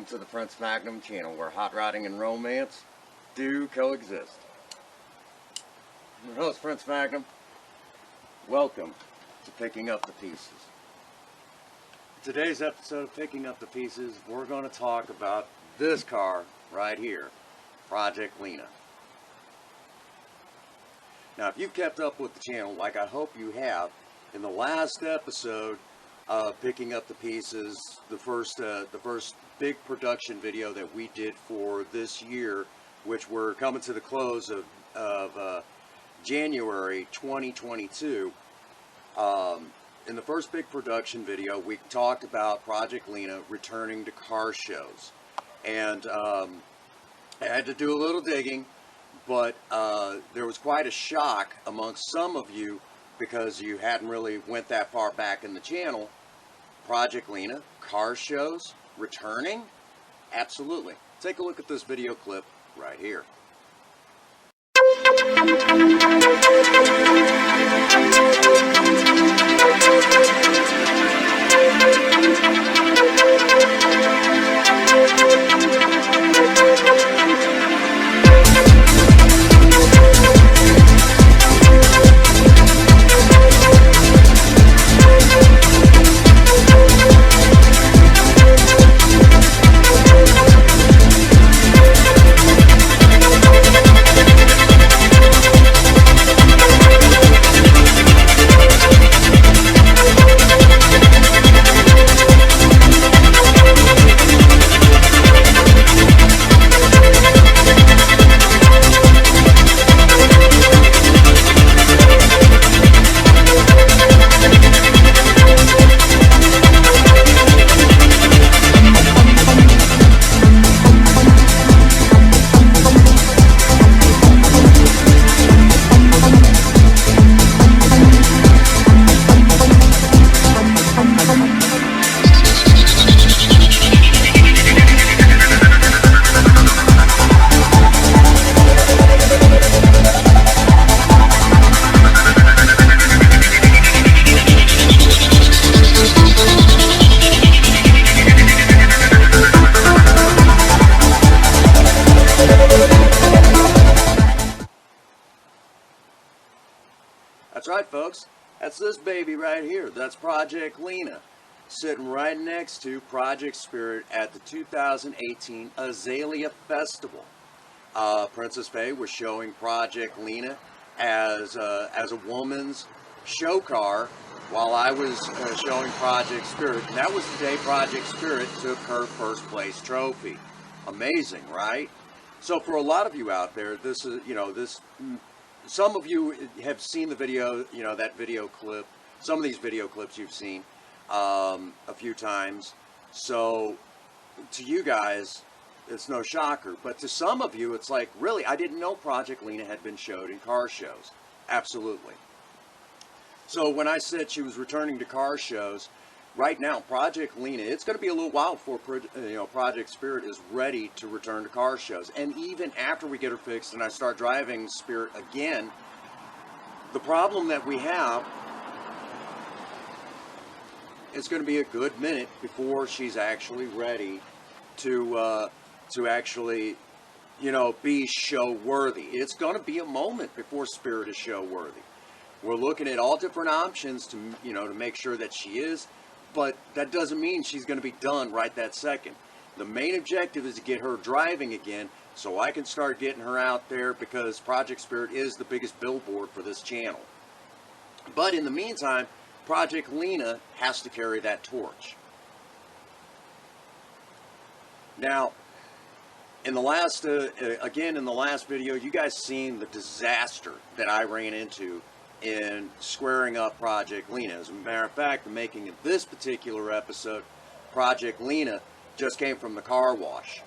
to the Prince Magnum channel, where hot rodding and romance do coexist. I'm your host, Prince Magnum. Welcome to Picking Up the Pieces. In today's episode of Picking Up the Pieces, we're going to talk about this car right here, Project Lena. Now, if you've kept up with the channel, like I hope you have, in the last episode of Picking Up the Pieces, the first big production video that we did for this year, which we're coming to the close of January 2022. In the first big production video, we talked about Project Lena returning to car shows. And I had to do a little digging, but there was quite a shock amongst some of you because you hadn't really went that far back in the channel. Project Lena, car shows, returning? Absolutely. Take a look at this video clip right here. That's right, folks. That's this baby right here. That's Project Lena, sitting right next to Project Spirit at the 2018 Azalea Festival. Princess Faye was showing Project Lena as a woman's show car, while I was showing Project Spirit. And that was the day Project Spirit took her first place trophy. Amazing, right? So for a lot of you out there, this is, some of you have seen the video, that video clip. Some of these video clips you've seen a few times. So to you guys, it's no shocker. But to some of you, it's like, really, I didn't know Project Lena had been showed in car shows. Absolutely. So when I said she was returning to car shows, right now, Project Lena, it's going to be a little while before Project Spirit is ready to return to car shows. And even after we get her fixed and I start driving Spirit again, the problem that we have, it's going to be a good minute before she's actually ready to actually, be show worthy. It's going to be a moment before Spirit is show worthy. We're looking at all different options to, to make sure that she is. But that doesn't mean she's going to be done right that second. The main objective is to get her driving again so I can start getting her out there, because Project Spirit is the biggest billboard for this channel. But in the meantime, Project Lena has to carry that torch. Now, in the last video, you guys seen the disaster that I ran into in squaring up Project Lena. As a matter of fact, the making of this particular episode, Project Lena just came from the car wash.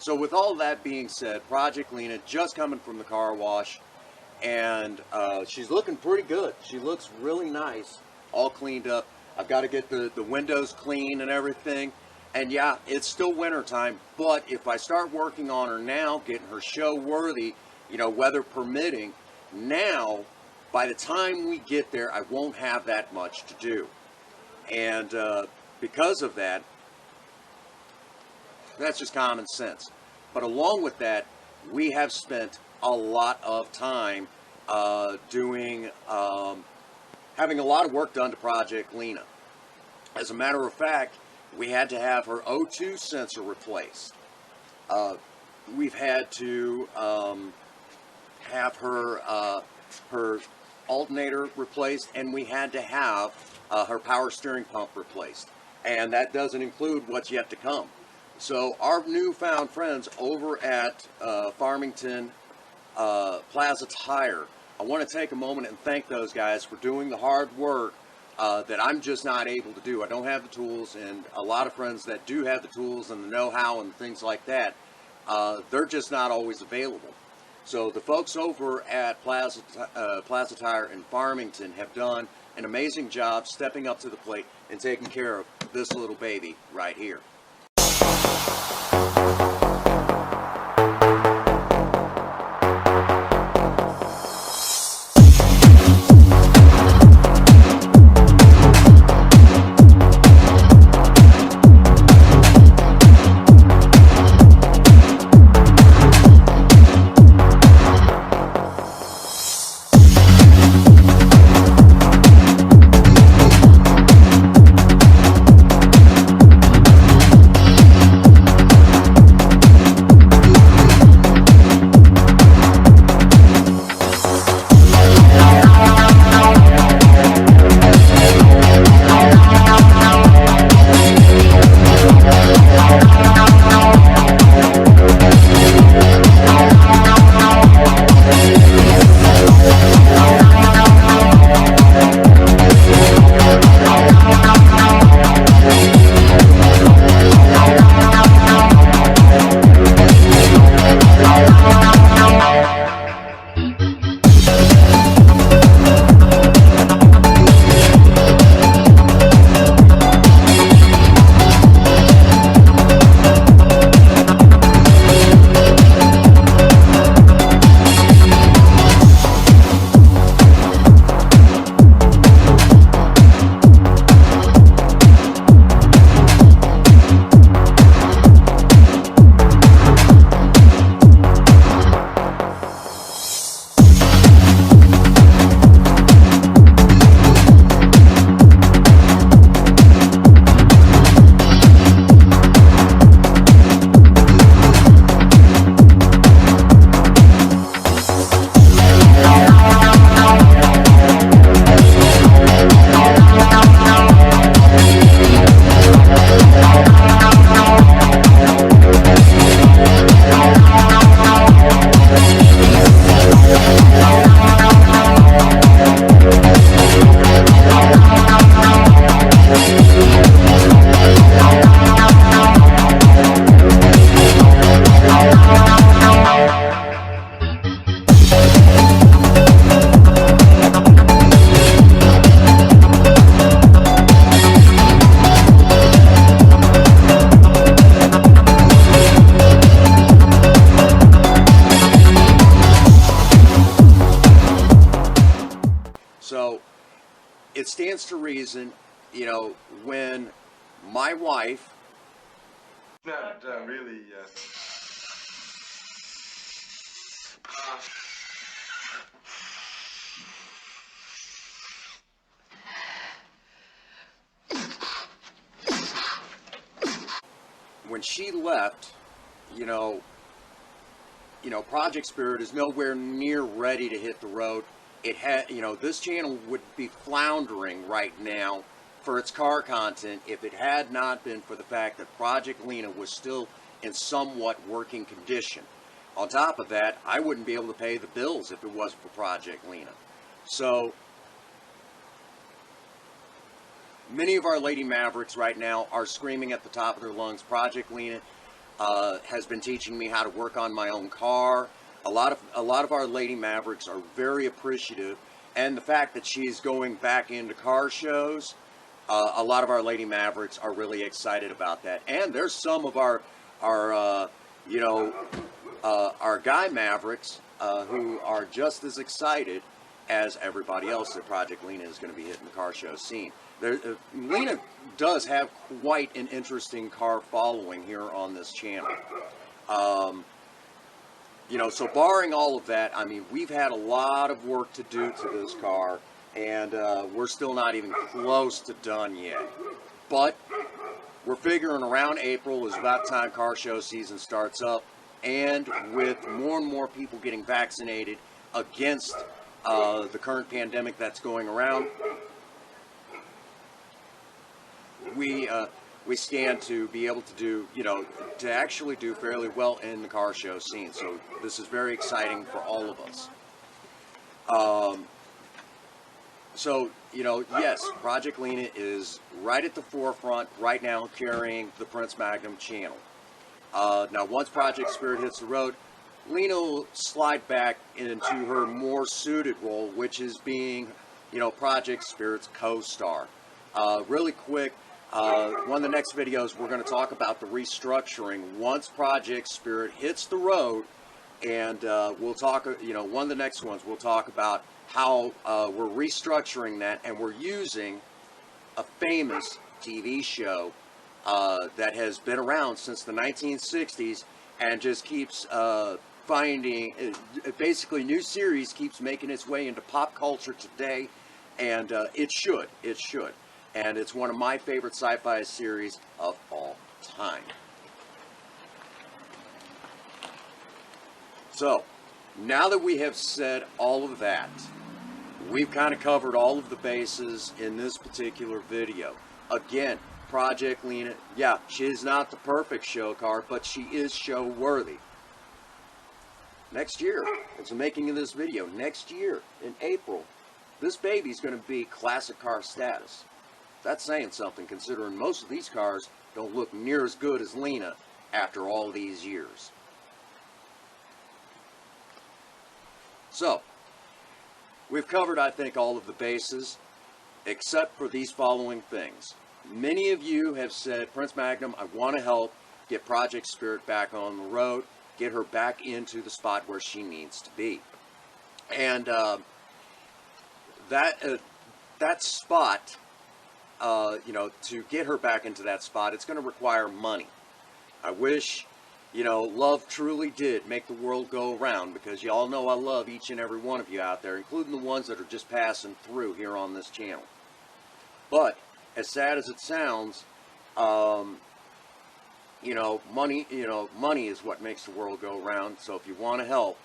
So with all that being said, Project Lena just coming from the car wash, and she's looking pretty good. She looks really nice, all cleaned up. I've got to get the windows clean and everything. And yeah, it's still winter time, but if I start working on her now, getting her show worthy, you know, weather permitting, now, by the time we get there, I won't have that much to do. And because of that, that's just common sense. But along with that, we have spent a lot of time having a lot of work done to Project Lena. As a matter of fact, we had to have her O2 sensor replaced. We've had to have her alternator replaced, and we had to have her power steering pump replaced. And that doesn't include what's yet to come. So our newfound friends over at Farmington Plaza Tire, I want to take a moment and thank those guys for doing the hard work that I'm just not able to do. I don't have the tools, and a lot of friends that do have the tools and the know-how and things like that, they're just not always available. So the folks over at Plaza Tire in Farmington have done an amazing job stepping up to the plate and taking care of this little baby right here. So it stands to reason, you know, when my wife... Not really, When she left, you know, Project Spirit is nowhere near ready to hit the road. It had, you know, this channel would be floundering right now for its car content if it had not been for the fact that Project Lena was still in somewhat working condition. On top of that, I wouldn't be able to pay the bills if it wasn't for Project Lena. So many of our Lady Mavericks right now are screaming at the top of their lungs, Project Lena, has been teaching me how to work on my own car. A lot of our Lady Mavericks are very appreciative, and the fact that she's going back into car shows, a lot of our Lady Mavericks are really excited about that. And there's some of our you know, our guy Mavericks who are just as excited as everybody else that Project Lena is going to be hitting the car show scene. Lena does have quite an interesting car following here on this channel. You know, so barring all of that, I mean, we've had a lot of work to do to this car, and we're still not even close to done yet. But we're figuring around April is about time car show season starts up, and with more and more people getting vaccinated against the current pandemic that's going around, we stand to be able to do, you know, to actually do fairly well in the car show scene. So this is very exciting for all of us. So, you know, yes, Project Lena is right at the forefront right now carrying the Prince Magnum channel. Now, once Project Spirit hits the road, Lena will slide back into her more suited role, which is being, you know, Project Spirit's co-star. Really quick, one of the next videos we're going to talk about the restructuring once Project Spirit hits the road, and we'll talk, you know, one of the next ones we'll talk about how we're restructuring that, and we're using a famous TV show that has been around since the 1960s and just keeps finding, basically new series keeps making its way into pop culture today, and it should. And it's one of my favorite sci-fi series of all time. So, now that we have said all of that, we've kind of covered all of the bases in this particular video. Again, Project Lena, yeah, she is not the perfect show car, but she is show worthy. Next year, it's the making of this video, next year in April, this baby's going to be classic car status. That's saying something, considering most of these cars don't look near as good as Lena after all these years. So, we've covered, I think, all of the bases, except for these following things. Many of you have said, Prince Magnum, I want to help get Project Spirit back on the road, get her back into the spot where she needs to be. And that spot, you know, to get her back into that spot, it's going to require money. I wish, you know, love truly did make the world go around, because you all know I love each and every one of you out there, including the ones that are just passing through here on this channel. But as sad as it sounds, you know, money is what makes the world go around. So if you want to help,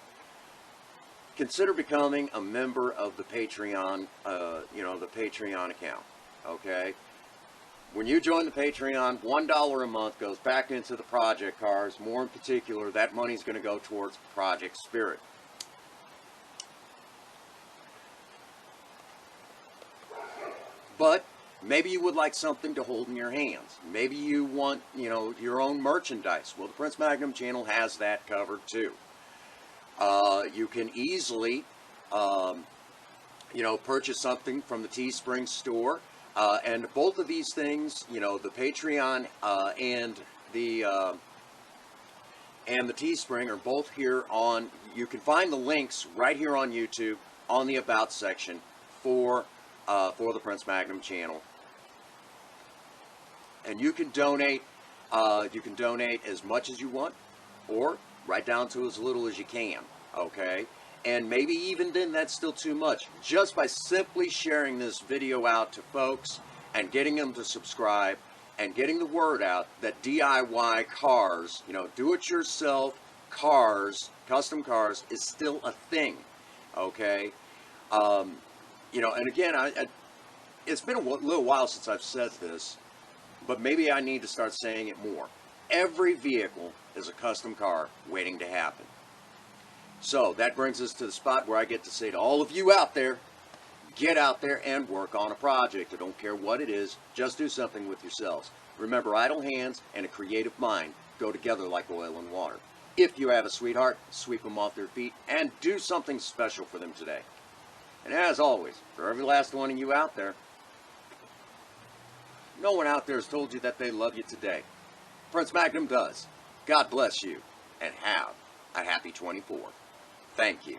consider becoming a member of the Patreon, you know, the Patreon account. Okay, when you join the Patreon, $1 a month goes back into the project cars. More in particular, that money is going to go towards Project Spirit. But maybe you would like something to hold in your hands. Maybe you want, you know, your own merchandise. Well, the Prince Magnum channel has that covered too. You can easily, you know, purchase something from the Teespring store. And both of these things, you know, the Patreon and the Teespring are both here on. You can find the links right here on YouTube on the About section for the Prince Magnum channel. And you can donate. You can donate as much as you want, or right down to as little as you can. Okay. And maybe even then that's still too much. Just by simply sharing this video out to folks and getting them to subscribe and getting the word out that DIY cars, you know, do-it-yourself cars, custom cars, is still a thing. Okay? You know, and again, it's been a little while since I've said this, but maybe I need to start saying it more. Every vehicle is a custom car waiting to happen. So that brings us to the spot where I get to say to all of you out there, get out there and work on a project. I don't care what it is, just do something with yourselves. Remember, idle hands and a creative mind go together like oil and water. If you have a sweetheart, sweep them off their feet and do something special for them today. And as always, for every last one of you out there, no one out there has told you that they love you today. Prince Magnum does. God bless you, and have a happy 24. Thank you.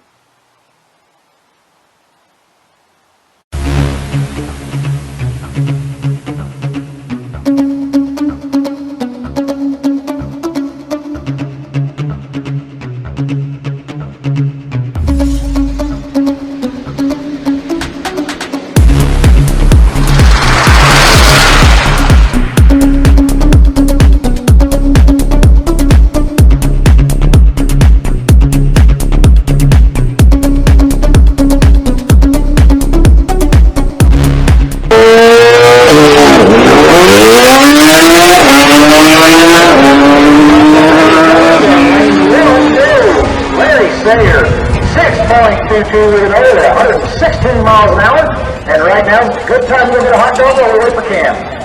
Sayer, 6.22 with an oil at 116 miles an hour. And right now, good time to go get a hot dog while we wait for Cam.